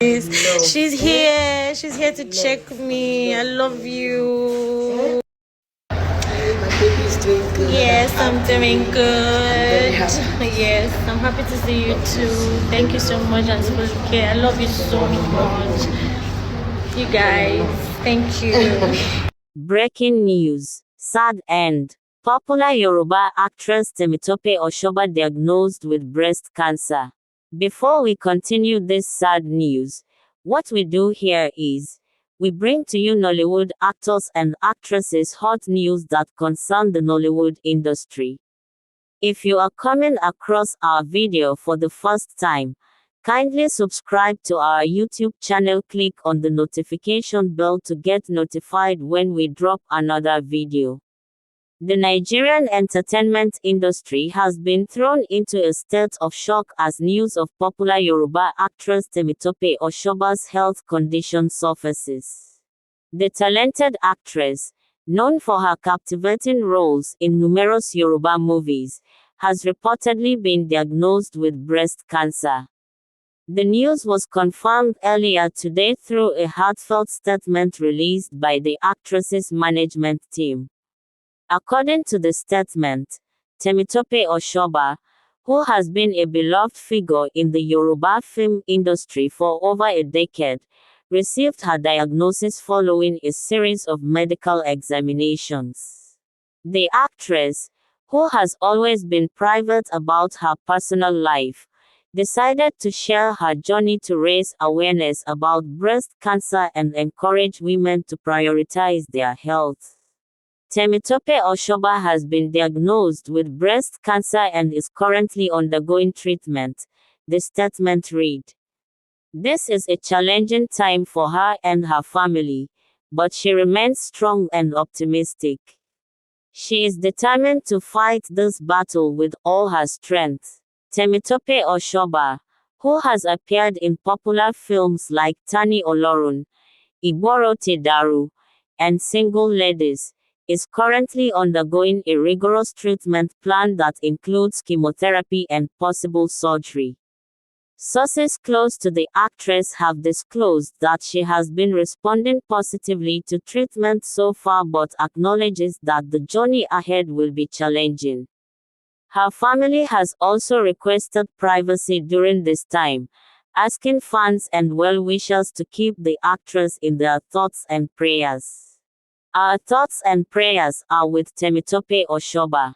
She's here. She's here to check me. I love you. My baby is doing good. Yes, I'm doing good. Yes, I'm happy to see you too. Thank you so much, Auntie Boluke. I love you so much. You guys, thank you. Breaking news. Sad end. Popular Yoruba actress Temitope Oshoba diagnosed with breast cancer. Before we continue this sad news, what we do here is, we bring to you Nollywood actors and actresses' hot news that concern the Nollywood industry. If you are coming across our video for the first time, kindly subscribe to our YouTube channel. Click on the notification bell to get notified when we drop another video. The Nigerian entertainment industry has been thrown into a state of shock as news of popular Yoruba actress Temitope Oshoba's health condition surfaces. The talented actress, known for her captivating roles in numerous Yoruba movies, has reportedly been diagnosed with breast cancer. The news was confirmed earlier today through a heartfelt statement released by the actress's management team. According to the statement, Temitope Oshoba, who has been a beloved figure in the Yoruba film industry for over a decade, received her diagnosis following a series of medical examinations. The actress, who has always been private about her personal life, decided to share her journey to raise awareness about breast cancer and encourage women to prioritize their health. Temitope Oshoba has been diagnosed with breast cancer and is currently undergoing treatment, the statement read. This is a challenging time for her and her family, but she remains strong and optimistic. She is determined to fight this battle with all her strength. Temitope Oshoba, who has appeared in popular films like Tani Olorun, Igboro Daru, and Single Ladies, is currently undergoing a rigorous treatment plan that includes chemotherapy and possible surgery. Sources close to the actress have disclosed that she has been responding positively to treatment so far but acknowledges that the journey ahead will be challenging. Her family has also requested privacy during this time, asking fans and well-wishers to keep the actress in their thoughts and prayers. Our thoughts and prayers are with Temitope Oshoba.